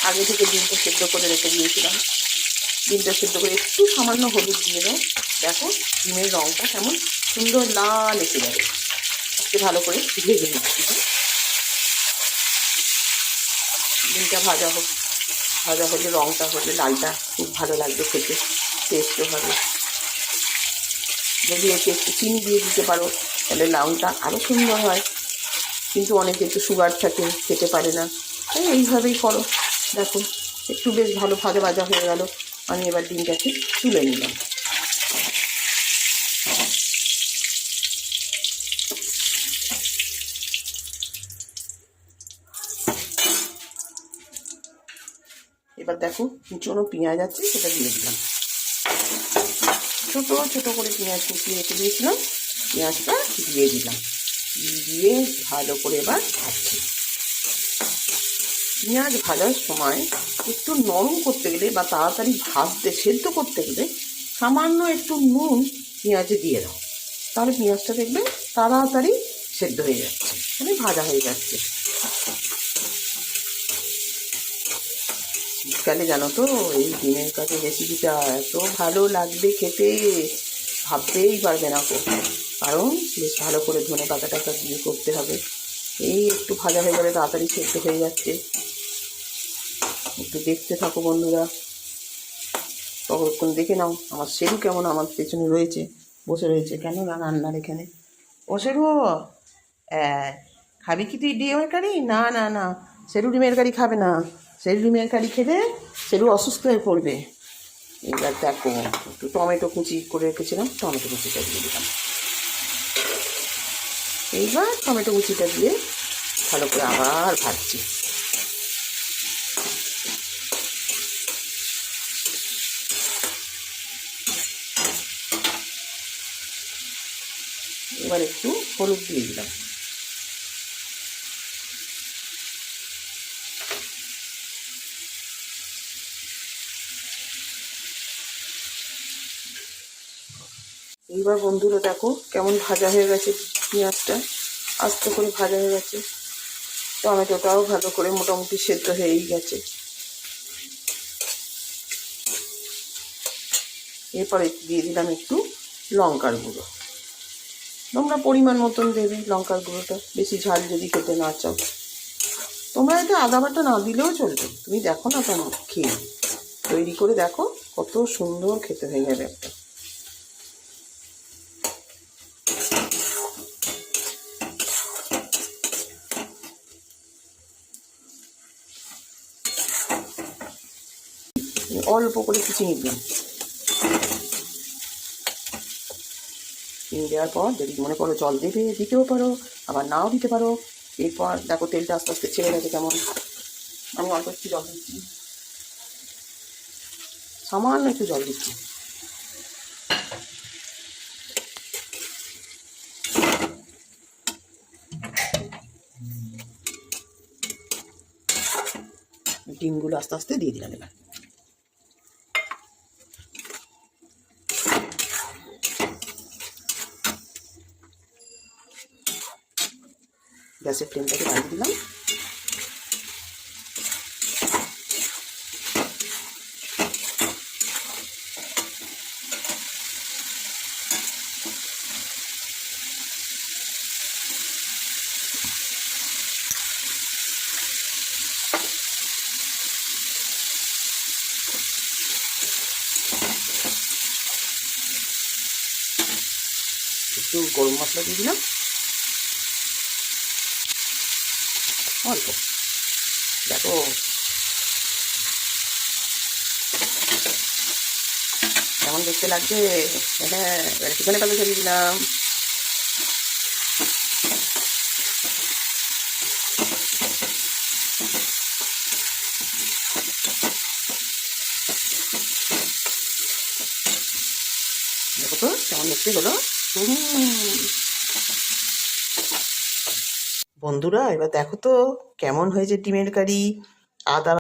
আগে থেকে ডিমটা সেদ্ধ করে রেখে দিয়েছিলাম। ডিমটা সেদ্ধ করে একটু সামান্য হলুদ দিয়ে দাও, দেখো ডিমের রঙটা কেমন সুন্দর লাল এসে যাবে। আজকে ভালো করে ভেজে নিচ্ছি। ডিমটা ভাজা হোক, ভাজা হলে রঙটা হলে লালটা খুব ভালো লাগবে খেতে, টেস্টও হবে। যদি এতে একটু চিনি দিয়ে দিতে পারো তাহলে রঙটা আরও সুন্দর হয়, কিন্তু অনেকে একটু সুগার থাকে, খেতে পারে না, তাই এইভাবেই করো। দেখো একটু বেশ ভালো ভাজা ভাজা হয়ে গেল, আমি এবার ডিমটাকে তুলে নিলাম। এবার দেখো কুচনো পেঁয়াজ আছে, সেটা দিয়ে দিলাম। ছোটো ছোটো করে পেঁয়াজ কুচিয়ে রেখে দিয়েছিলাম, পেঁয়াজটা দিয়ে দিলাম। দিয়ে ভালো করে এবার ভাজছি। পেঁয়াজ ভাজার সময় একটু নরম করতে গেলে বা তাড়াতাড়ি ভাজতে সেদ্ধ করতে গেলে সামান্য একটু নুন পেঁয়াজে দিয়ে দাও, তাহলে পেঁয়াজটা দেখবে তাড়াতাড়ি সেদ্ধ হয়ে যাচ্ছে, মানে ভাজা হয়ে যাচ্ছে। শীতকালে জানো তো এই ডিমের কাছে রেসিপিটা এত ভালো লাগবে খেতে, ভাবতেই পারবে না কো। কারণ বেশ ভালো করে ধনে পাতা টাতা দিয়ে করতে হবে। এই একটু ভাজা হয়ে গেলে তাড়াতাড়ি সেদ্ধ হয়ে যাচ্ছে। একটু দেখতে থাকো বন্ধুরা, তখন দেখে নাও আমার সেরু কেমন আমার পেছনে রয়েছে, বসে রয়েছে কেন না রান্নার এখানে। ও সেরু, খাবি কি তুই ডিমের কারি? না না না, সেরু ডিমের কারি খাবে না। সেরু ডিমের কারি খেলে সেরু অসুস্থ হয়ে পড়বে। এবার দেখো একটু টমেটো কুচি করে রেখেছিলাম, টমেটো কুচিটা দিয়ে দিলাম। এইবার টমেটো কুচিটা দিয়ে ভালো করে আবার ভাজছি। এবার একটু হলুদ দিয়ে দিলাম। এইবার বন্ধুরা দেখো কেমন ভাজা হয়ে গেছে, পেঁয়াজটা আস্তে করে ভাজা হয়ে গেছে, টমেটোটাও ভালো করে মোটামুটি সেদ্ধ হয়েই গেছে। এরপরে দিয়ে দিলাম একটু লঙ্কার গুঁড়ো, তোমরা পরিমাণ মতন দেবে লঙ্কার গুঁড়োটা, বেশি ঝাল যদি খেতে না চাও। তোমরা এতে আদা বাটা না দিলেও চলবে, তুমি দেখো না কেন খেয়ে তৈরি করে দেখো কত সুন্দর খেতে হয়ে যাবে একটা। অল্প করে চিনি দিলাম। চিনি দেওয়ার পর যদি মনে করো জল দেবে দিতেও পারো, আবার নাও দিতে পারো। এরপর দেখো তেলটা আস্তে আস্তে ছেড়ে গেছে কেমন, আমি অল্প একটু জল দিচ্ছি, সামান্য একটু জল দিচ্ছি। ডিমগুলো আস্তে আস্তে দিয়ে দিলাম। এবার গ্যাসের ফ্লেমটাকে বাড়িয়ে দিলাম। একটু গরম মশলা দিয়ে দিলাম অল্প, দেখো কেমন দেখতে লাগছে। হ্যাঁ এবার চিকেনের পাতা ছেড়ে দিলাম। দেখো তো কেমন দেখতে হলো। বন্ধুরা এবার দেখো তো কেমন হয়েছে ডিমের কারি। আদা